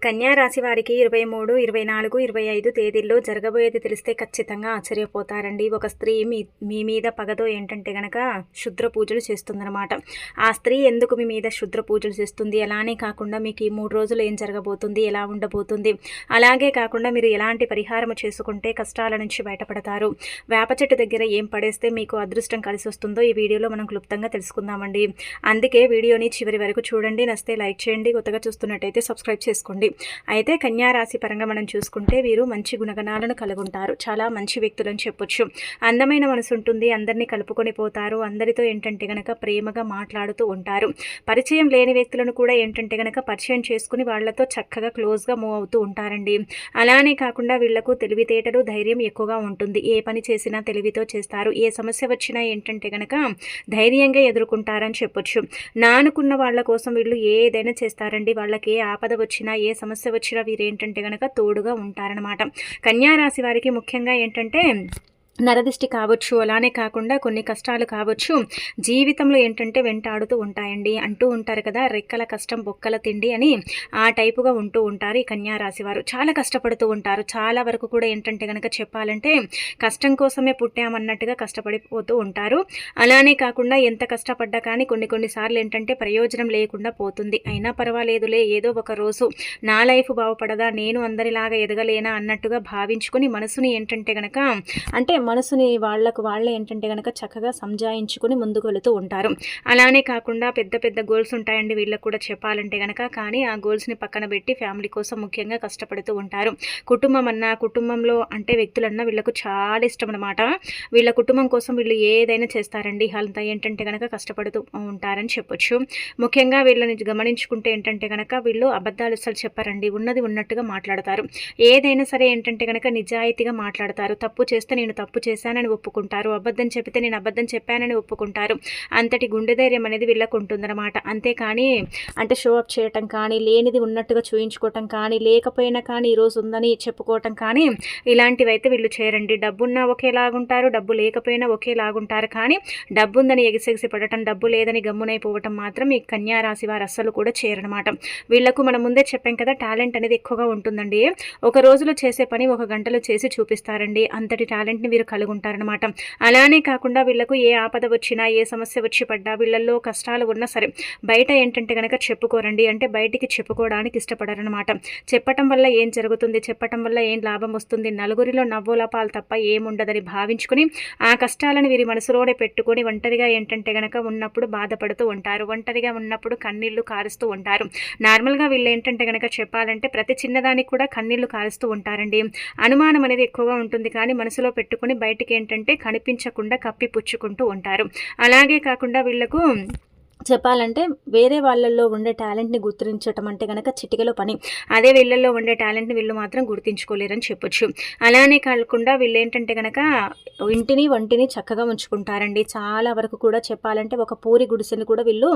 కన్యా రాశి వారికి 23, 24, 25 తేదీల్లో జరగబోయేది తెలిస్తే ఖచ్చితంగా ఆశ్చర్యపోతారండి. ఒక స్త్రీ మీ మీద పగతో ఏంటంటే గనక క్షుద్ర పూజలు చేస్తుందన్నమాట. ఆ స్త్రీ ఎందుకు మీ మీద క్షుద్ర పూజలు చేస్తుంది, అలానే కాకుండా మీకు ఈ 3 రోజులు ఏం జరగబోతుంది, ఎలా ఉండబోతుంది, అలాగే కాకుండా మీరు ఎలాంటి పరిహారం చేసుకుంటే కష్టాల నుంచి బయటపడతారు, వేప చెట్టు దగ్గర ఏం పడేస్తే మీకు అదృష్టం కలిసి వస్తుందో ఈ వీడియోలో మనం క్లుప్తంగా తెలుసుకుందామండి. అందుకే వీడియోని చివరి వరకు చూడండి. నచ్చితే లైక్ చేయండి, కొత్తగా చూస్తున్నట్టయితే సబ్స్క్రైబ్ చేసుకోండి. అయితే కన్యా రాశి పరంగా మనం చూసుకుంటే వీరు మంచి గుణగణాలను కలిగి ఉంటారు. చాలా మంచి వ్యక్తులని చెప్పొచ్చు. అందమైన మనసు ఉంటుంది, అందరినీ కలుపుకొని పోతారు, అందరితో ఏంటంటే గనక ప్రేమగా మాట్లాడుతూ ఉంటారు. పరిచయం లేని వ్యక్తులను కూడా ఏంటంటే గనక పరిచయం చేసుకుని వాళ్ళతో చక్కగా క్లోజ్గా మూవ్ అవుతూ ఉంటారండి. అలానే కాకుండా వీళ్లకు తెలివితేటలు, ధైర్యం ఎక్కువగా ఉంటుంది. ఏ పని చేసినా తెలివితో చేస్తారు. ఏ సమస్య వచ్చినా ఏంటంటే గనక ధైర్యంగా ఎదుర్కొంటారని చెప్పొచ్చు. నానుకున్న వాళ్ళ కోసం వీళ్ళు ఏదైనా చేస్తారండి. వాళ్ళకి ఏ ఆపద వచ్చినా, ఏ సమస్య వచ్చినా వీరేంటంటే గనక తోడుగా ఉంటారనమాట. కన్యా రాశి వారికి ముఖ్యంగా ఏంటంటే నరదిష్టి కావచ్చు, అలానే కాకుండా కొన్ని కష్టాలు కావచ్చు, జీవితంలో ఏంటంటే వెంటాడుతూ ఉంటాయండి. అంటూ ఉంటారు కదా, రెక్కల కష్టం బొక్కల తిండి అని. ఆ టైపుగా ఉంటూ ఉంటారు ఈ కన్యా రాశి వారు. చాలా కష్టపడుతూ ఉంటారు. చాలా వరకు కూడా ఏంటంటే కనుక చెప్పాలంటే కష్టం కోసమే పుట్టామన్నట్టుగా కష్టపడిపోతూ ఉంటారు. అలానే కాకుండా ఎంత కష్టపడ్డా కానీ కొన్నిసార్లు ఏంటంటే ప్రయోజనం లేకుండా పోతుంది. అయినా పర్వాలేదులే, ఏదో ఒక రోజు నా లైఫ్ బాగుపడదా, నేను అందరిలాగా ఎదగలేనా అన్నట్టుగా భావించుకొని మనసుని ఏంటంటే కనుక అంటే మనసుని వాళ్ళే ఏంటంటే కనుక చక్కగా సంజాయించుకుని ముందుకు వెళుతూ ఉంటారు. అలానే కాకుండా పెద్ద పెద్ద గోల్స్ ఉంటాయండి వీళ్ళకు కూడా చెప్పాలంటే కనుక. కానీ ఆ గోల్స్ని పక్కన పెట్టి ఫ్యామిలీ కోసం ముఖ్యంగా కష్టపడుతూ ఉంటారు. కుటుంబంలో అంటే వ్యక్తులన్నా వీళ్ళకు చాలా ఇష్టం అనమాట. వీళ్ళ కుటుంబం కోసం వీళ్ళు ఏదైనా చేస్తారండి. అంతా ఏంటంటే కనుక కష్టపడుతూ ఉంటారని చెప్పొచ్చు. ముఖ్యంగా వీళ్ళని గమనించుకుంటే ఏంటంటే కనుక వీళ్ళు అబద్ధాలు అసలు చెప్పారండి. ఉన్నది ఉన్నట్టుగా మాట్లాడతారు. ఏదైనా సరే ఏంటంటే కనుక నిజాయితీగా మాట్లాడతారు. తప్పు చేస్తే నేను తప్పు చేశానని ఒప్పుకుంటారు. అబద్ధం చెప్తే నేను అబద్ధం చెప్పానని ఒప్పుకుంటారు. అంతటి గుండె ధైర్యం అనేది వీళ్ళకు ఉంటుందన్నమాట. అంతేకాని అంటే షో అప్ చేయటం కానీ, లేనిది ఉన్నట్టుగా చూయించుకోవటం కానీ, లేకపోయినా కానీ ఈరోజు ఉందని చెప్పుకోవటం కానీ ఇలాంటివి అయితే వీళ్ళు చేయరండి. డబ్బున్నా ఒకేలాగుంటారు, డబ్బు లేకపోయినా ఒకేలాగుంటారు. కానీ డబ్బు ఉందని ఎగిసెగిసి పడటం, డబ్బు లేదని గమ్మునైపోవటం మాత్రం ఈ కన్యా రాశి వారు అస్సలు కూడా చేయరనమాట. వీళ్ళకు మనం ముందే చెప్పాం కదా, టాలెంట్ అనేది ఎక్కువగా ఉంటుందండి. ఒక రోజులో చేసే పని ఒక గంటలో చేసి చూపిస్తారండి. అంతటి టాలెంట్ని వీరు కలిగి ఉంటారనమాట. అలానే కాకుండా వీళ్ళకు ఏ ఆపద వచ్చినా, ఏ సమస్య వచ్చి పడ్డా, వీళ్ళల్లో కష్టాలు ఉన్నా సరే బయట ఏంటంటే కనుక చెప్పుకోరండి. అంటే బయటికి చెప్పుకోవడానికి ఇష్టపడారనమాట. చెప్పటం వల్ల ఏం జరుగుతుంది, చెప్పటం వల్ల ఏం లాభం వస్తుంది, నలుగురిలో నవ్వులపాలు తప్ప ఏముండదని భావించుకుని ఆ కష్టాలను వీరి మనసులోనే పెట్టుకొని ఒంటరిగా ఏంటంటే కనుక ఉన్నప్పుడు బాధపడుతూ ఉంటారు. ఒంటరిగా ఉన్నప్పుడు కన్నీళ్లు కారుస్తూ ఉంటారు. నార్మల్గా వీళ్ళు ఏంటంటే కనుక చెప్పాలంటే ప్రతి చిన్నదానికి కూడా కన్నీళ్లు కారుస్తూ ఉంటారండి. అనుమానం అనేది ఎక్కువగా ఉంటుంది. కానీ మనసులో పెట్టుకుని బయటికి ఏంటంటే కనిపించకుండా కప్పిపుచ్చుకుంటూ ఉంటారు. అలాగే కాకుండా వీళ్ళకు చెప్పాలంటే వేరే వాళ్ళల్లో ఉండే టాలెంట్ని గుర్తించటం అంటే కనుక చిటికలో పని. అదే వీళ్ళల్లో ఉండే టాలెంట్ని వీళ్ళు మాత్రం గుర్తించుకోలేరని చెప్పొచ్చు. అలానే కాకుండా వీళ్ళు ఏంటంటే కనుక ఇంటిని వంటిని చక్కగా ఉంచుకుంటారండి. చాలా వరకు కూడా చెప్పాలంటే ఒక పూరి గుడిసెని కూడా వీళ్ళు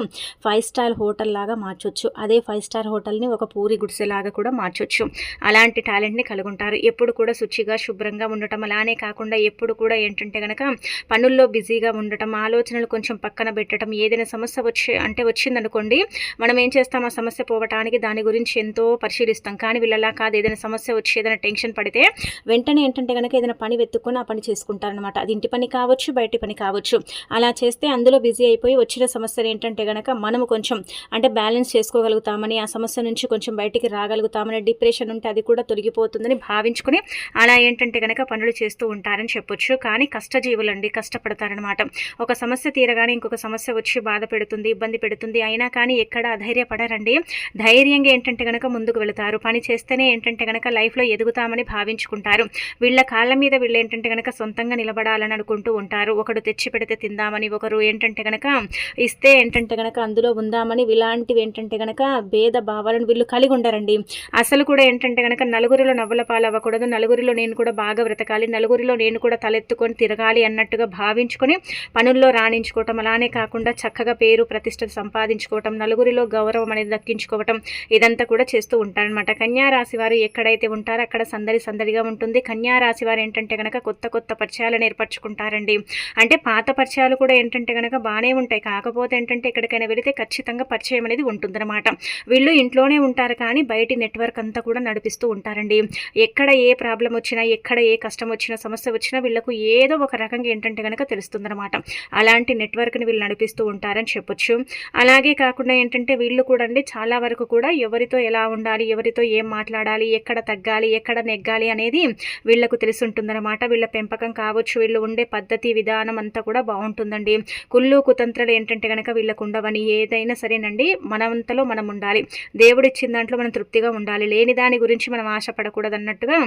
5 స్టార్ హోటల్ లాగా మార్చొచ్చు. అదే 5 స్టార్ హోటల్ని ఒక పూరి గుడిసెలాగా కూడా మార్చొచ్చు. అలాంటి టాలెంట్ని కలిగి ఉంటారు. ఎప్పుడు కూడా శుచిగా శుభ్రంగా ఉండటం, అలానే కాకుండా ఎప్పుడు కూడా ఏంటంటే కనుక పనుల్లో బిజీగా ఉండటం, ఆలోచనలు కొంచెం పక్కన పెట్టడం, ఏదైనా సమస్య వచ్చిందనుకోండి, మనం ఏం చేస్తాం, ఆ సమస్య పోవటానికి దాని గురించి ఎంతో పరిశీలిస్తాం. కానీ వీళ్ళలా కాదు. ఏదైనా సమస్య వచ్చి ఏదైనా టెన్షన్ పడితే వెంటనే ఏంటంటే కనుక ఏదైనా పని వెతుక్కొని ఆ పని చేసుకుంటారనమాట. అది ఇంటి పని కావచ్చు, బయటి పని కావచ్చు. అలా చేస్తే అందులో బిజీ అయిపోయి వచ్చిన సమస్యను ఏంటంటే కనుక మనము కొంచెం అంటే బ్యాలెన్స్ చేసుకోగలుగుతామని, ఆ సమస్య నుంచి కొంచెం బయటికి రాగలుగుతామని, డిప్రెషన్ ఉంటే అది కూడా తొలగిపోతుందని భావించుకుని అలా ఏంటంటే కనుక పనులు చేస్తూ ఉంటారని చెప్పొచ్చు. కానీ కష్టజీవులండి, కష్టపడతారనమాట. ఒక సమస్య తీరగానే ఇంకొక సమస్య వచ్చి బాధ పెడుతుంది, ఇబ్బంది పెడుతుంది. అయినా కానీ ఎక్కడ అధైర్యపడరండి. ధైర్యంగా ఏంటంటే కనుక ముందుకు వెళతారు. పని చేస్తేనే ఏంటంటే కనుక లైఫ్లో ఎదుగుతామని భావించుకుంటారు. వీళ్ళ కాళ్ళ మీద వీళ్ళు ఏంటంటే కనుక సొంతంగా నిలబడాలని అనుకుంటూ ఉంటారు. ఒకడు తెచ్చి పెడితే తిందామని, ఒకరు ఏంటంటే కనుక ఇస్తే ఏంటంటే కనుక అందులో ఉందామని, ఇలాంటివి ఏంటంటే కనుక భేద భావాలను వీళ్ళు కలిగి ఉండరండి. అసలు కూడా ఏంటంటే కనుక నలుగురిలో నవ్వుల పాలు అవ్వకూడదు, నలుగురిలో నేను కూడా బాగా బ్రతకాలి, నలుగురిలో నేను కూడా తలెత్తుకొని తిరగాలి అన్నట్టుగా భావించుకొని పనుల్లో రాణించుకోవటం. అలానే కాకుండా చక్కగా పేరు ప్రతిష్ట సంపాదించుకోవటం, నలుగురిలో గౌరవం అనేది దక్కించుకోవటం, ఇదంతా కూడా చేస్తూ ఉంటారనమాట. కన్యా రాశి వారు ఎక్కడైతే ఉంటారో అక్కడ సందడిగా ఉంటుంది. కన్యా రాశి వారు ఏంటంటే కనుక కొత్త పరిచయాలను ఏర్పరచుకుంటారండి. అంటే పాత పరిచయాలు కూడా ఏంటంటే కనుక బాగానే ఉంటాయి. కాకపోతే ఏంటంటే ఎక్కడికైనా వెళితే ఖచ్చితంగా పరిచయం అనేది ఉంటుందన్నమాట. వీళ్ళు ఇంట్లోనే ఉంటారు కానీ బయటి నెట్వర్క్ అంతా కూడా నడిపిస్తూ ఉంటారండి. ఎక్కడ ఏ ప్రాబ్లం వచ్చినా, ఎక్కడ ఏ కష్టం వచ్చినా, సమస్య వచ్చినా వీళ్ళకు ఏదో ఒక రకంగా ఏంటంటే కనుక తెలుస్తుందన్నమాట. అలాంటి నెట్వర్క్ని వీళ్ళు నడిపిస్తూ ఉంటారని చెప్పొచ్చు. అలాగే కాకుండా ఏంటంటే వీళ్ళు కూడా అండి చాలా వరకు కూడా ఎవరితో ఎలా ఉండాలి, ఎవరితో ఏం మాట్లాడాలి, ఎక్కడ తగ్గాలి, ఎక్కడ నెగ్గాలి అనేది వీళ్ళకు తెలుసుంటుందన్నమాట. వీళ్ళ పెంపకం కావచ్చు, వీళ్ళు ఉండే పద్ధతి విధానం అంతా కూడా బాగుంటుందండి. కుళ్ళు కుతంత్రాలు ఏంటంటే కనుక వీళ్ళకు ఉండవని, ఏదైనా సరేనండి మనంతలో మనం ఉండాలి, దేవుడిచ్చిన దాంట్లో మనం తృప్తిగా ఉండాలి, లేని దాని గురించి మనం ఆశపడకూడదు అన్నట్టుగా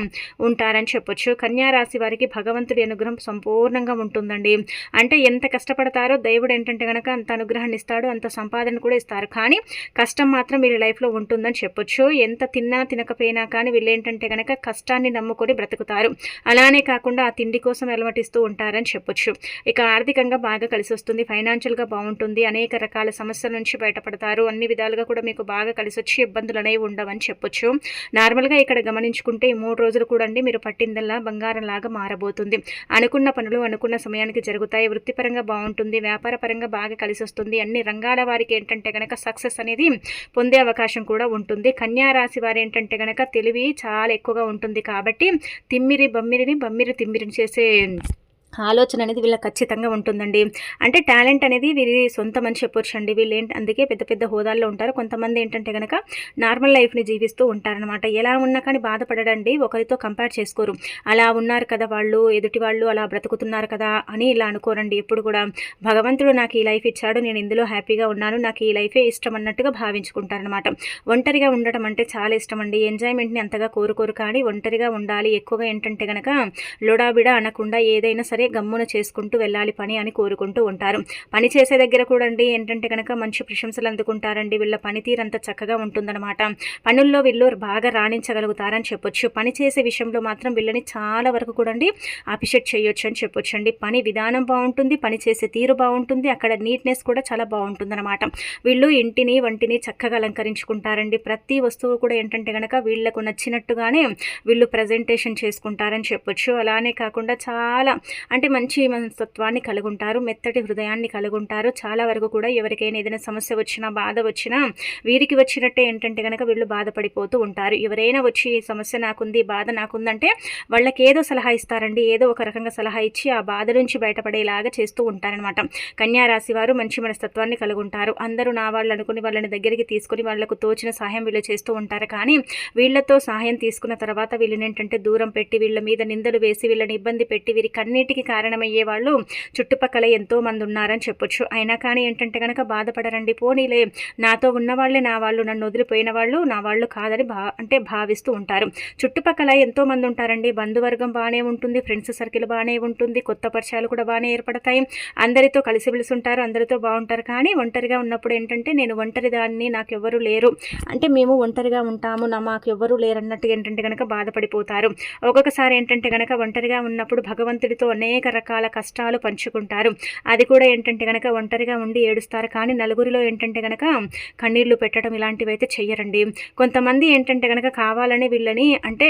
ఉంటారని చెప్పొచ్చు. కన్యా రాశి వారికి భగవంతుడి అనుగ్రహం సంపూర్ణంగా ఉంటుందండి. అంటే ఎంత కష్టపడతారో దేవుడు ఏంటంటే కనుక అంత అనుగ్రహాన్ని ఇస్తాడు, అంత సంపాదన కూడా ఇస్తారు. కానీ కష్టం మాత్రం వీళ్ళ లైఫ్లో ఉంటుందని చెప్పొచ్చు. ఎంత తిన్నా తినకపోయినా కానీ వీళ్ళు ఏంటంటే కనుక కష్టాన్ని నమ్ముకొని బ్రతుకుతారు. అలానే కాకుండా ఆ తిండి కోసం అలమటిస్తూ ఉంటారని చెప్పొచ్చు. ఇక ఆర్థికంగా బాగా కలిసి వస్తుంది, ఫైనాన్షియల్గా బాగుంటుంది, అనేక రకాల సమస్యల నుంచి బయటపడతారు. అన్ని విధాలుగా కూడా మీకు బాగా కలిసి వచ్చి ఇబ్బందులు అనేవి ఉండవని చెప్పొచ్చు. నార్మల్గా ఇక్కడ గమనించుకుంటే ఈ 3 రోజులు కూడా అండి మీరు పట్టిందల్లా బంగారం లాగా మారబోతుంది. అనుకున్న పనులు అనుకున్న సమయానికి జరుగుతాయి. వృత్తిపరంగా బాగుంటుంది, వ్యాపార పరంగా బాగా కలిసి వస్తుంది. అన్ని రంగాల వారికి ఏంటంటే కనుక సక్సెస్ అనేది పొందే అవకాశం కూడా ఉంటుంది. కన్యా రాశి వారు ఏంటంటే కనుక తెలివి చాలా ఎక్కువగా ఉంటుంది కాబట్టి బమ్మిరి తిమ్మిరిని చేసే ఆలోచన అనేది వీళ్ళకి ఖచ్చితంగా ఉంటుందండి. అంటే టాలెంట్ అనేది వీరి సొంతం అని చెప్పొచ్చు అండి. వీళ్ళు అందుకే పెద్ద పెద్ద హోదాల్లో ఉంటారు. కొంతమంది ఏంటంటే కనుక నార్మల్ లైఫ్ని జీవిస్తూ ఉంటారనమాట. ఎలా ఉన్నా కానీ బాధపడడండి, ఒకరితో కంపేర్ చేసుకోరు. అలా ఉన్నారు కదా వాళ్ళు, ఎదుటి వాళ్ళు అలా బ్రతుకుతున్నారు కదా అని ఇలా అనుకోరండి. ఎప్పుడు కూడా భగవంతుడు నాకు ఈ లైఫ్ ఇచ్చాడు, నేను ఇందులో హ్యాపీగా ఉన్నాను, నాకు ఈ లైఫే ఇష్టం అన్నట్టుగా భావించుకుంటారనమాట. ఒంటరిగా ఉండటం అంటే చాలా ఇష్టం అండి. ఎంజాయ్మెంట్ని అంతగా కోరుకోరు కానీ ఒంటరిగా ఉండాలి. ఎక్కువగా ఏంటంటే కనుక లోడాబిడా అనకుండా ఏదైనా సరే గమ్మున చేసుకుంటూ వెళ్ళాలి పని అని కోరుకుంటూ ఉంటారు. పని చేసే దగ్గర కూడా అండి ఏంటంటే కనుక మంచి ప్రశంసలు అందుకుంటారండి. వీళ్ళ పనితీరు అంత చక్కగా ఉంటుందన్నమాట. పనుల్లో వీళ్ళు బాగా రాణించగలుగుతారని చెప్పొచ్చు. పని చేసే విషయంలో మాత్రం వీళ్ళని చాలా వరకు కూడా అండి అప్రిషియేట్ చేయొచ్చు అని చెప్పొచ్చు అండి. పని విధానం బాగుంటుంది, పని చేసే తీరు బాగుంటుంది, అక్కడ నీట్నెస్ కూడా చాలా బాగుంటుందన్నమాట. వీళ్ళు ఇంటిని వంటిని చక్కగా అలంకరించుకుంటారండి. ప్రతి వస్తువు కూడా ఏంటంటే కనుక వీళ్ళకు నచ్చినట్టుగానే వీళ్ళు ప్రజెంటేషన్ చేసుకుంటారని చెప్పొచ్చు. అలానే కాకుండా చాలా అంటే మంచి మనస్తత్వాన్ని కలిగి ఉంటారు, మెత్తటి హృదయాన్ని కలిగి ఉంటారు. చాలా వరకు కూడా ఎవరికైనా ఏదైనా సమస్య వచ్చినా, బాధ వచ్చినా వీరికి వచ్చినట్టే ఏంటంటే కనుక వీళ్ళు బాధపడిపోతూ ఉంటారు. ఎవరైనా వచ్చి ఈ సమస్య నాకుంది, బాధ నాకుందంటే వాళ్ళకి ఏదో సలహా ఇస్తారండి. ఏదో ఒక రకంగా సలహా ఇచ్చి ఆ బాధ నుంచి బయటపడేలాగా చేస్తూ ఉంటారనమాట. కన్యా రాశి వారు మంచి మనస్తత్వాన్ని కలిగి ఉంటారు. అందరూ నా వాళ్ళు అనుకుని వాళ్ళని దగ్గరికి తీసుకుని వాళ్ళకు తోచిన సహాయం వీళ్ళు చేస్తూ ఉంటారు. కానీ వీళ్ళతో సహాయం తీసుకున్న తర్వాత వీళ్ళని ఏంటంటే దూరం పెట్టి, వీళ్ళ మీద నిందలు వేసి, వీళ్ళని ఇబ్బంది పెట్టి, వీరి కన్నిటికి కారణమయ్యే వాళ్ళు చుట్టుపక్కల ఎంతో మంది ఉన్నారని చెప్పొచ్చు. అయినా కానీ ఏంటంటే కనుక బాధపడరండి. పోనీలే, నాతో ఉన్న వాళ్ళే నా వాళ్ళు, నన్ను వదిలిపోయిన వాళ్ళు నా వాళ్ళు కాదని భావిస్తూ ఉంటారు. చుట్టుపక్కల ఎంతో మంది ఉంటారండి. బంధువర్గం బాగానే ఉంటుంది, ఫ్రెండ్స్ సర్కిల్ బాగానే ఉంటుంది, కొత్త పరిచయాలు కూడా బాగానే ఏర్పడతాయి. అందరితో కలిసి ఉంటారు, అందరితో బాగుంటారు. కానీ ఒంటరిగా ఉన్నప్పుడు ఏంటంటే నేను ఒంటరి దాన్ని, నాకెవ్వరూ లేరు, అంటే మేము ఒంటరిగా ఉంటాము, మాకు ఎవ్వరూ లేరు అన్నట్టుగా ఏంటంటే కనుక బాధపడిపోతారు. ఒక్కొక్కసారి ఏంటంటే కనుక ఒంటరిగా ఉన్నప్పుడు భగవంతుడితో అనేక రకాల కష్టాలు పంచుకుంటారు. అది కూడా ఏంటంటే కనుక ఒంటరిగా ఉండి ఏడుస్తారు. కానీ నలుగురిలో ఏంటంటే కనుక కన్నీళ్లు పెట్టడం ఇలాంటివి అయితే చెయ్యరండి. కొంతమంది ఏంటంటే కనుక కావాలని వీళ్ళని అంటే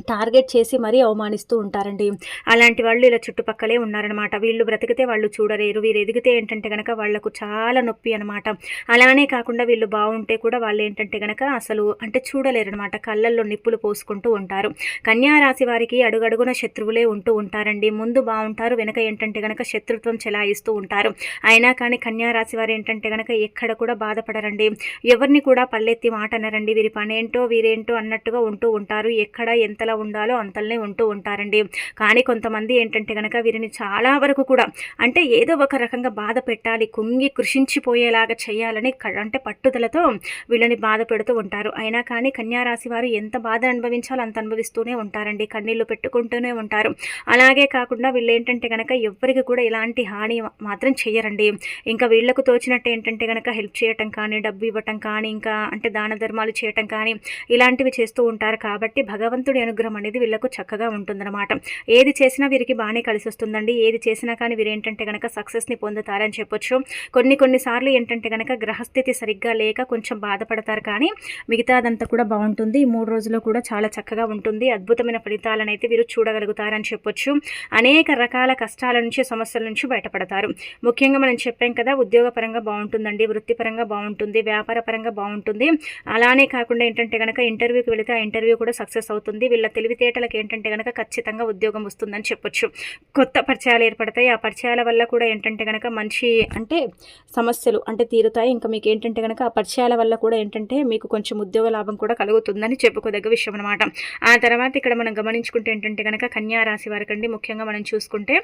టార్గెట్ చేసి మరీ అవమానిస్తూ ఉంటారండి. అలాంటి వాళ్ళు ఇలా చుట్టుపక్కలే ఉన్నారనమాట. వీళ్ళు బ్రతికితే వాళ్ళు చూడలేరు, వీరు ఎదిగితే ఏంటంటే కనుక వాళ్లకు చాలా నొప్పి అనమాట. అలానే కాకుండా వీళ్ళు బాగుంటే కూడా వాళ్ళు ఏంటంటే కనుక అసలు అంటే చూడలేరు అనమాట. కళ్ళల్లో నిప్పులు పోసుకుంటూ ఉంటారు. కన్యా రాశి వారికి అడుగడుగున శత్రువులే ఉంటూ ఉంటారండి. ముందు బాగుంటారు, వెనక ఏంటంటే కనుక శత్రుత్వం చెలాయిస్తూ ఉంటారు. అయినా కానీ కన్యా రాశి వారు ఏంటంటే కనుక ఎక్కడ కూడా బాధపడరండి. ఎవరిని కూడా పల్లెత్తి మాట అనరండి. వీరి పనేంటో వీరేంటో అన్నట్టుగా ఉంటూ ఉంటారు. ఎక్కడ ఎంత ఉండాలో అంతల్నే ఉంటూ ఉంటారండి. కానీ కొంతమంది ఏంటంటే కనుక వీరిని చాలా వరకు కూడా అంటే ఏదో ఒక రకంగా బాధ పెట్టాలి, కుంగి కృషించిపోయేలాగా చేయాలని అంటే పట్టుదలతో వీళ్ళని బాధ పెడుతూ ఉంటారు. అయినా కానీ కన్యా రాశి వారు ఎంత బాధ అనుభవించాలో అంత అనుభవిస్తూనే ఉంటారండి. కన్నీళ్లు పెట్టుకుంటూనే ఉంటారు. అలాగే కాకుండా వీళ్ళు ఏంటంటే కనుక ఎవరికి కూడా ఇలాంటి హాని మాత్రం చేయరండి. ఇంకా వీళ్లకు తోచినట్టు ఏంటంటే కనుక హెల్ప్ చేయటం కానీ, డబ్బు ఇవ్వటం కానీ, ఇంకా అంటే దాన ధర్మాలు చేయటం కానీ ఇలాంటివి చేస్తూ ఉంటారు. కాబట్టి భగవంతుడి అనుగ్రహం అనుగ్రహం అనేది వీళ్ళకు చక్కగా ఉంటుందన్నమాట. ఏది చేసినా వీరికి బాగానే కలిసి వస్తుందండి. ఏది చేసినా కానీ వీరేంటంటే కనుక సక్సెస్ని పొందుతారని చెప్పొచ్చు. కొన్ని సార్లు ఏంటంటే కనుక గ్రహస్థితి సరిగ్గా లేక కొంచెం బాధపడతారు, కానీ మిగతాదంతా కూడా బాగుంటుంది. ఈ 3 రోజుల్లో కూడా చాలా చక్కగా ఉంటుంది. అద్భుతమైన ఫలితాలను అయితే వీరు చూడగలుగుతారని చెప్పొచ్చు. అనేక రకాల కష్టాల నుంచి, సమస్యల నుంచి బయటపడతారు. ముఖ్యంగా మనం చెప్పాం కదా, ఉద్యోగపరంగా బాగుంటుందండి, వృత్తిపరంగా బాగుంటుంది, వ్యాపార పరంగా బాగుంటుంది. అలానే కాకుండా ఏంటంటే కనుక ఇంటర్వ్యూకి వెళితే ఆ ఇంటర్వ్యూ కూడా సక్సెస్ అవుతుంది. వీళ్ళ తెలివితేటలకు ఏంటంటే కనుక ఖచ్చితంగా ఉద్యోగం వస్తుందని చెప్పొచ్చు. కొత్త పరిచయాలు ఏర్పడతాయి. ఆ పరిచయాల వల్ల కూడా ఏంటంటే కనుక మంచి అంటే సమస్యలు అంటే తీరుతాయి. ఇంకా మీకు ఏంటంటే కనుక ఆ పరిచయాల వల్ల కూడా ఏంటంటే మీకు కొంచెం ఉద్యోగ లాభం కూడా కలుగుతుందని చెప్పుకోదగ్గ విషయం అనమాట. ఆ తర్వాత ఇక్కడ మనం గమనించుకుంటే ఏంటంటే కనుక కన్యా రాశి వారికండి ముఖ్యంగా మనం చూసుకుంటే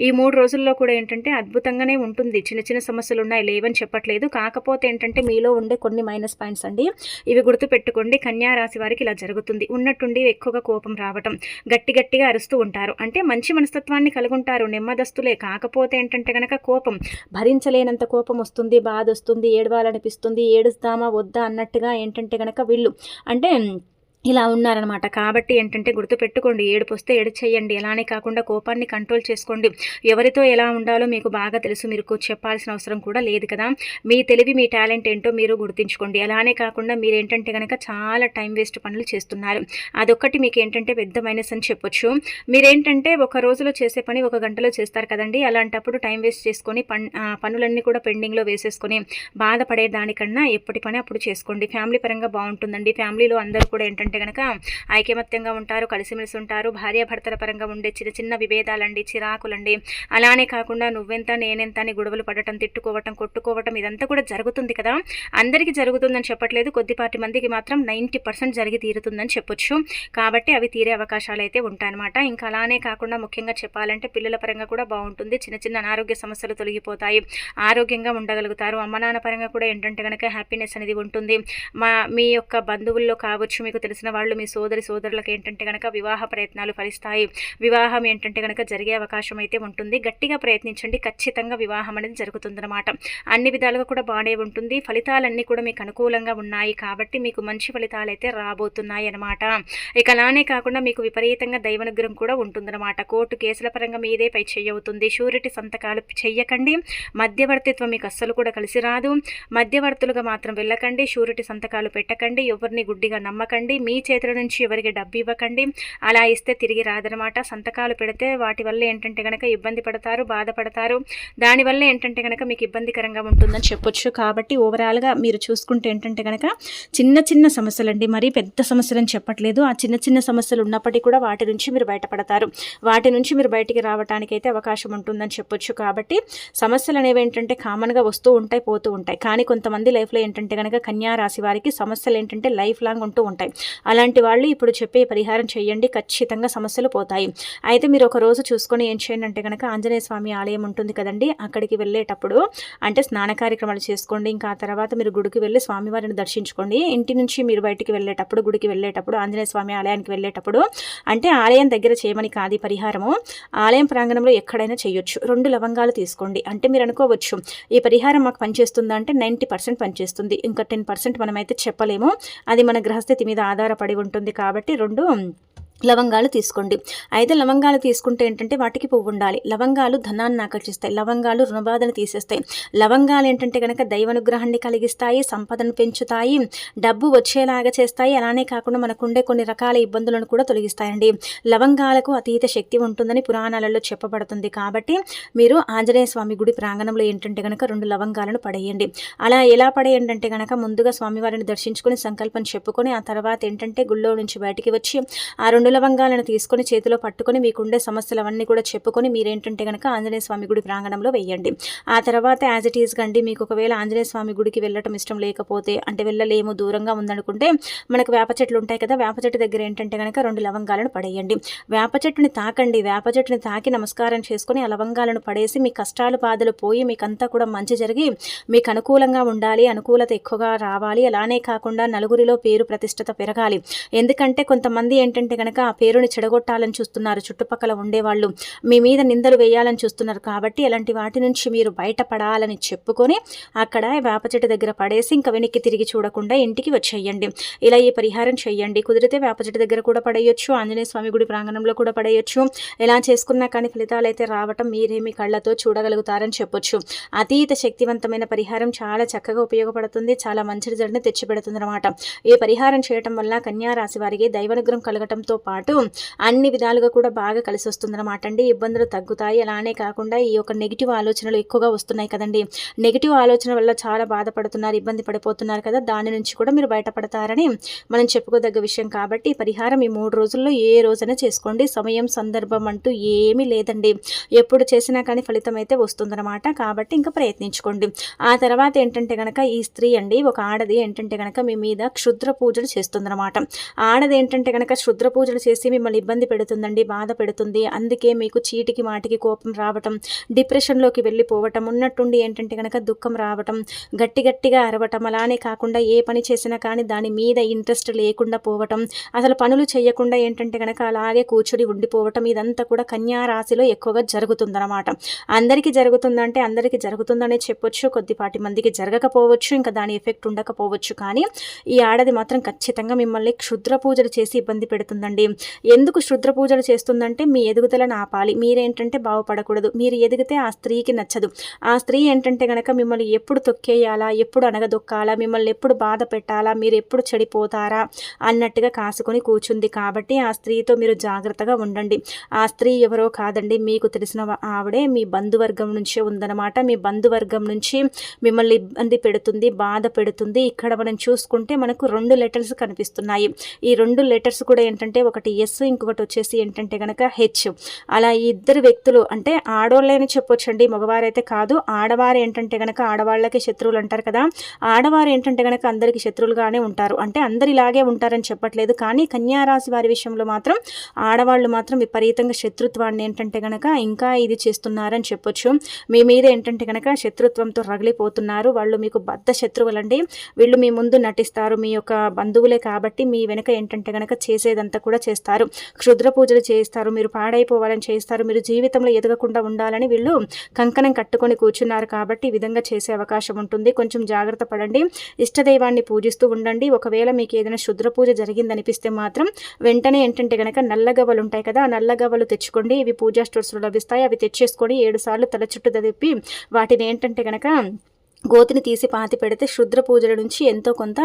ఈ 3 రోజుల్లో కూడా ఏంటంటే అద్భుతంగానే ఉంటుంది. చిన్న చిన్న సమస్యలు ఉన్నాయి, లేవని చెప్పట్లేదు. కాకపోతే ఏంటంటే మీలో ఉండే కొన్ని మైనస్ పాయింట్స్ అండి, ఇవి గుర్తుపెట్టుకోండి. కన్యా రాశి వారికి ఇలా జరుగుతుంది. ఉన్నట్టుండి ఎక్కువగా కోపం రావటం, గట్టిగా అరుస్తూ ఉంటారు. అంటే మంచి మనస్తత్వాన్ని కలుగుంటారు, నెమ్మదస్తులే. కాకపోతే ఏంటంటే కనుక కోపం భరించలేనంత కోపం వస్తుంది, బాధ వస్తుంది, ఏడవాలనిపిస్తుంది. ఏడుస్తామా వద్దా అన్నట్టుగా ఏంటంటే కనుక వీళ్ళు అంటే ఇలా ఉన్నారనమాట. కాబట్టి ఏంటంటే గుర్తుపెట్టుకోండి, ఏడుపు వస్తే ఏడ్చేయండి. అలానే కాకుండా కోపాన్ని కంట్రోల్ చేసుకోండి. ఎవరితో ఎలా ఉండాలో మీకు బాగా తెలుసు, మీరు చెప్పాల్సిన అవసరం కూడా లేదు కదా. మీ తెలివి, మీ టాలెంట్ ఏంటో మీరు గుర్తించుకోండి. అలానే కాకుండా మీరేంటంటే కనుక చాలా టైం వేస్ట్ పనులు చేస్తున్నారు. అదొక్కటి మీకు ఏంటంటే పెద్ద మైనస్ అని చెప్పొచ్చు. మీరేంటంటే ఒక రోజులో చేసే పని 1 గంటలో చేస్తారు కదండి. అలాంటప్పుడు టైం వేస్ట్ చేసుకొని పనులన్నీ కూడా పెండింగ్లో వేసేసుకొని బాధపడే దానికన్నా ఎప్పటి పని అప్పుడు చేసుకోండి. ఫ్యామిలీ పరంగా బాగుంటుందండి. ఫ్యామిలీలో అందరూ కూడా ఏంటంటే కనుక ఐకమత్యంగా ఉంటారు, కలిసిమెలిసి ఉంటారు. భార్యాభర్తల పరంగా ఉండే చిన్న విభేదాలండి, చిరాకులండి, అలానే కాకుండా నువ్వెంత నేనెంత అని గొడవలు పడటం, తిట్టుకోవటం, కొట్టుకోవటం, ఇదంతా కూడా జరుగుతుంది కదా. అందరికీ జరుగుతుందని చెప్పట్లేదు, కొద్దిపాటి మందికి మాత్రం 90% జరిగి తీరుతుందని చెప్పొచ్చు. కాబట్టి అవి తీరే అవకాశాలు అయితే ఉంటాయన్నమాట. ఇంకా అలానే కాకుండా ముఖ్యంగా చెప్పాలంటే పిల్లల పరంగా కూడా బాగుంటుంది. చిన్న అనారోగ్య సమస్యలు తొలగిపోతాయి, ఆరోగ్యంగా ఉండగలుగుతారు. అమ్మ నాన్న పరంగా కూడా ఏంటంటే కనుక హ్యాపీనెస్ అనేది ఉంటుంది. మీ యొక్క బంధువుల్లో కావచ్చు, మీకు తెలిసిన వాళ్ళు, మీ సోదరులకు ఏంటంటే కనుక వివాహ ప్రయత్నాలు ఫలిస్తాయి. వివాహం ఏంటంటే కనుక జరిగే అవకాశం అయితే ఉంటుంది. గట్టిగా ప్రయత్నించండి, ఖచ్చితంగా వివాహం అనేది జరుగుతుందన్నమాట. అన్ని విధాలుగా కూడా బాగానే ఉంటుంది. ఫలితాలన్నీ కూడా మీకు అనుకూలంగా ఉన్నాయి. కాబట్టి మీకు మంచి ఫలితాలు అయితే రాబోతున్నాయి అన్నమాట. ఇక అలానే కాకుండా మీకు విపరీతంగా దైవానుగ్రహం కూడా ఉంటుందన్నమాట. కోర్టు కేసుల పరంగా మీదే పై చెయ్యవుతుంది. షూరిటీ సంతకాలు చెయ్యకండి. మధ్యవర్తిత్వం మీకు అస్సలు కూడా కలిసి రాదు. మధ్యవర్తులుగా మాత్రం వెళ్ళకండి. షూరిటీ సంతకాలు పెట్టకండి. ఎవరిని గుడ్డిగా నమ్మకండి. మీ చేతుల నుంచి ఎవరికి డబ్బు ఇవ్వకండి. అలా ఇస్తే తిరిగి రాదనమాట. సంతకాలు పెడితే వాటి వల్ల ఏంటంటే కనుక ఇబ్బంది పడతారు, బాధపడతారు. దానివల్ల ఏంటంటే కనుక మీకు ఇబ్బందికరంగా ఉంటుందని చెప్పొచ్చు. కాబట్టి ఓవరాల్గా మీరు చూసుకుంటే ఏంటంటే కనుక చిన్న సమస్యలండి, మరీ పెద్ద సమస్యలని చెప్పట్లేదు. ఆ చిన్న సమస్యలు ఉన్నప్పటికీ కూడా వాటి నుంచి మీరు బయటపడతారు. వాటి నుంచి మీరు బయటికి రావడానికైతే అవకాశం ఉంటుందని చెప్పొచ్చు. కాబట్టి సమస్యలు అనేవి ఏంటంటే కామన్గా వస్తూ ఉంటాయి, పోతూ ఉంటాయి. కానీ కొంతమంది లైఫ్లో ఏంటంటే కనుక కన్యా రాశి వారికి సమస్యలు ఏంటంటే లైఫ్ లాంగ్ ఉంటూ ఉంటాయి. అలాంటి వాళ్ళు ఇప్పుడు చెప్పే పరిహారం చేయండి, ఖచ్చితంగా సమస్యలు పోతాయి. అయితే మీరు ఒక రోజు చూసుకొని ఏం చేయండి అంటే కనుక ఆంజనేయ స్వామి ఆలయం ఉంటుంది కదండి, అక్కడికి వెళ్ళేటప్పుడు అంటే స్నాన కార్యక్రమాలు చేసుకోండి. ఇంకా ఆ తర్వాత మీరు గుడికి వెళ్ళి స్వామివారిని దర్శించుకోండి. ఇంటి నుంచి మీరు బయటికి వెళ్ళేటప్పుడు, గుడికి వెళ్ళేటప్పుడు, ఆంజనేయ స్వామి ఆలయానికి వెళ్ళేటప్పుడు అంటే ఆలయం దగ్గర చేయమని కాదు పరిహారము, ఆలయం ప్రాంగణంలో ఎక్కడైనా చేయొచ్చు. 2 లవంగాలు తీసుకోండి. అంటే మీరు అనుకోవచ్చు ఈ పరిహారం మాకు పనిచేస్తుందా అంటే 90% పనిచేస్తుంది. ఇంకా 10% మనమైతే చెప్పలేము, అది మన గ్రహస్థితి మీద ఆధారపడి ఉంటుంది. కాబట్టి 2 లవంగాలు తీసుకోండి. అయితే లవంగాలు తీసుకుంటే ఏంటంటే వాటికి పువ్వు ఉండాలి. లవంగాలు ధనాన్ని ఆకర్షిస్తాయి. లవంగాలు రుణబాధను తీసేస్తాయి. లవంగాలు ఏంటంటే కనుక దైవానుగ్రహాన్ని కలిగిస్తాయి, సంపదను పెంచుతాయి, డబ్బు వచ్చేలాగా చేస్తాయి. అలానే కాకుండా మనకుండే కొన్ని రకాల ఇబ్బందులను కూడా తొలగిస్తాయండి. లవంగాలకు అతీత శక్తి ఉంటుందని పురాణాలలో చెప్పబడుతుంది. కాబట్టి మీరు ఆంజనేయ స్వామి గుడి ప్రాంగణంలో ఏంటంటే కనుక 2 లవంగాలను పడేయండి. అలా ఎలా పడేయండి అంటే కనుక ముందుగా స్వామివారిని దర్శించుకొని సంకల్పం చెప్పుకొని ఆ తర్వాత ఏంటంటే గుళ్ళో నుంచి బయటికి వచ్చి ఆ 2 లవంగాలను తీసుకొని చేతిలో పట్టుకొని మీకుండే సమస్యలవన్నీ కూడా చెప్పుకొని మీరేంటంటే కనుక ఆంజనేయ స్వామి గుడి ప్రాంగణంలో వేయండి. ఆ తర్వాత యాజ్ ఇట్ ఈజ్ గండి మీకు ఒకవేళ ఆంజనేయ స్వామి గుడికి వెళ్ళటం ఇష్టం లేకపోతే, అంటే వెళ్ళలేము దూరంగా ఉందనుకుంటే మనకు వేప చెట్లు ఉంటాయి కదా, వేప చెట్టు దగ్గర ఏంటంటే కనుక 2 లవంగాలను పడేయండి. వేప చెట్టుని తాకండి. వేప చెట్టుని తాకి నమస్కారం చేసుకొని ఆ లవంగాలను పడేసి మీ కష్టాలు బాధలు పోయి మీకంతా కూడా మంచి జరిగి మీకు అనుకూలంగా ఉండాలి, అనుకూలత ఎక్కువగా రావాలి. అలానే కాకుండా నలుగురిలో పేరు ప్రతిష్టత పెరగాలి. ఎందుకంటే కొంతమంది ఏంటంటే కనుక గనక ఆ పేరుని చెడగొట్టాలని చూస్తున్నారు, చుట్టుపక్కల ఉండేవాళ్ళు మీ మీద నిందలు వేయాలని చూస్తున్నారు. కాబట్టి అలాంటి వాటి నుంచి మీరు బయటపడాలని చెప్పుకొని అక్కడ వేప చెట్టు దగ్గర పడేసి ఇంకా వెనక్కి తిరిగి చూడకుండా ఇంటికి వచ్చేయండి. ఇలా ఈ పరిహారం చేయండి. కుదిరితే వేప చెట్టు దగ్గర కూడా పడేయొచ్చు, ఆంజనేయ స్వామి గుడి ప్రాంగణంలో కూడా పడేయొచ్చు. ఎలా చేసుకున్నా కానీ ఫలితాలు అయితే రావటం మీరే మీ కళ్ళతో చూడగలుగుతారని చెప్పొచ్చు. అతీత శక్తివంతమైన పరిహారం చాలా చక్కగా ఉపయోగపడుతుంది, చాలా మంచి రిజల్ట్ని తెచ్చిపెడుతుంది అనమాట. ఈ పరిహారం చేయటం వల్ల కన్యా రాశి వారికి దైవానుగ్రహం కలగటంతో పాటు అన్ని విధాలుగా కూడా బాగా కలిసి వస్తుందన్నమాట అండి. ఇబ్బందులు తగ్గుతాయి. అలానే కాకుండా ఈ యొక్క నెగిటివ్ ఆలోచనలు ఎక్కువగా వస్తున్నాయి కదండి, నెగిటివ్ ఆలోచన వల్ల చాలా బాధపడుతున్నారు, ఇబ్బంది పడిపోతున్నారు కదా, దాని నుంచి కూడా మీరు బయటపడతారని మనం చెప్పుకోదగ్గ విషయం. కాబట్టి ఈ పరిహారం ఈ 3 రోజుల్లో ఏ రోజైనా చేసుకోండి. సమయం సందర్భం అంటూ ఏమీ లేదండి, ఎప్పుడు చేసినా కానీ ఫలితం అయితే వస్తుందన్నమాట. కాబట్టి ఇంకా ప్రయత్నించుకోండి. ఆ తర్వాత ఏంటంటే కనుక ఈ స్త్రీ అండి, ఒక ఆడది ఏంటంటే కనుక మీ మీద క్షుద్ర పూజలు చేస్తుందన్నమాట. ఆడది ఏంటంటే కనుక క్షుద్ర పూజలు చేసి మిమ్మల్ని ఇబ్బంది పెడుతుందండి, బాధ పెడుతుంది. అందుకే మీకు చీటికి మాటికి కోపం రావటం, డిప్రెషన్లోకి వెళ్ళిపోవటం, ఉన్నట్టుండి ఏంటంటే కనుక దుఃఖం రావటం, గట్టిగా అరవటం, అలానే కాకుండా ఏ పని చేసినా కానీ దాని మీద ఇంట్రెస్ట్ లేకుండా పోవటం, అసలు పనులు చేయకుండా ఏంటంటే కనుక అలాగే కూర్చుని ఉండిపోవటం, ఇదంతా కూడా కన్యా రాశిలో ఎక్కువగా జరుగుతుందన్నమాట. అందరికీ జరుగుతుందంటే అందరికీ జరుగుతుందనే చెప్పొచ్చు, కొద్దిపాటి మందికి జరగకపోవచ్చు, ఇంకా దాని ఎఫెక్ట్ ఉండకపోవచ్చు. కానీ ఈ ఆడది మాత్రం ఖచ్చితంగా మిమ్మల్ని క్షుద్ర పూజలు చేసి ఇబ్బంది పెడుతుందండి. ఎందుకు క్షుద్ర పూజలు చేస్తుందంటే మీ ఎదుగుదలను ఆపాలి, మీరేంటంటే బాగుపడకూడదు. మీరు ఎదిగితే ఆ స్త్రీకి నచ్చదు. ఆ స్త్రీ ఏంటంటే కనుక మిమ్మల్ని ఎప్పుడు తొక్కేయాలా, ఎప్పుడు అనగదొక్కాలా, మిమ్మల్ని ఎప్పుడు బాధ పెట్టాలా, మీరు ఎప్పుడు చెడిపోతారా అన్నట్టుగా కాసుకొని కూర్చుంది. కాబట్టి ఆ స్త్రీతో మీరు జాగ్రత్తగా ఉండండి. ఆ స్త్రీ ఎవరో కాదండి, మీకు తెలిసిన ఆవిడే మీ బంధువర్గం నుంచే ఉందన్నమాట. మీ బంధువర్గం నుంచి మిమ్మల్ని ఇబ్బంది పెడుతుంది, బాధ పెడుతుంది. ఇక్కడ మనం చూసుకుంటే మనకు 2 లెటర్స్ కనిపిస్తున్నాయి. ఈ 2 లెటర్స్ కూడా ఏంటంటే ఒకటి ఎస్, ఇంకొకటి వచ్చేసి ఏంటంటే కనుక హెచ్. అలా ఈ ఇద్దరు వ్యక్తులు అంటే ఆడవాళ్ళని చెప్పొచ్చండి, మగవారైతే కాదు. ఆడవారు ఏంటంటే కనుక ఆడవాళ్ళకి శత్రువులు అంటారు కదా, ఆడవారు ఏంటంటే కనుక అందరికీ శత్రువులుగానే ఉంటారు. అంటే అందరిలాగే ఉంటారని చెప్పట్లేదు, కానీ కన్యా రాశి వారి విషయంలో మాత్రం ఆడవాళ్ళు మాత్రం విపరీతంగా శత్రుత్వాన్ని ఏంటంటే కనుక ఇంకా ఇది చేస్తున్నారని చెప్పొచ్చు. మీ మీద ఏంటంటే కనుక శత్రుత్వంతో రగిలిపోతున్నారు. వాళ్ళు మీకు బద్ధ శత్రువులండి. వీళ్ళు మీ ముందు నటిస్తారు, మీ యొక్క బంధువులే కాబట్టి మీ వెనక ఏంటంటే కనుక చేసేదంతా కూడా చేస్తారు. క్షుద్ర పూజలు చేస్తారు, మీరు పాడైపోవాలని చేస్తారు, మీరు జీవితంలో ఎదగకుండా ఉండాలని వీళ్ళు కంకణం కట్టుకొని కూర్చున్నారు. కాబట్టి ఈ విధంగా చేసే అవకాశం ఉంటుంది. కొంచెం జాగ్రత్త పడండి, ఇష్టదైవాన్ని పూజిస్తూ ఉండండి. ఒకవేళ మీకు ఏదైనా క్షుద్ర పూజ జరిగిందనిపిస్తే మాత్రం వెంటనే ఏంటంటే కనుక నల్లగవ్వలు ఉంటాయి కదా, ఆ నల్లగవ్వలు తెచ్చుకోండి. ఇవి పూజా స్టోర్స్లో లభిస్తాయి. అవి తెచ్చేసుకొని 7 సార్లు తల చుట్టూ దదిప్పి వాటిని ఏంటంటే కనుక గోతిని తీసి పాతి పెడితే క్షుద్ర పూజల నుంచి ఎంతో కొంత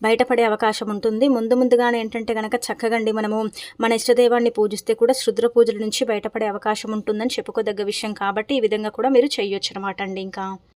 బయటపడే అవకాశం ఉంటుంది. ముందుగానే ఏంటంటే కనుక చక్కగండి మనము మన ఇష్టదైవాన్ని పూజిస్తే కూడా క్షుద్ర పూజల నుంచి బయటపడే అవకాశం ఉంటుందని చెప్పుకోదగ్గ విషయం. కాబట్టి ఈ విధంగా కూడా మీరు చేయొచ్చు అనమాట అండి. ఇంకా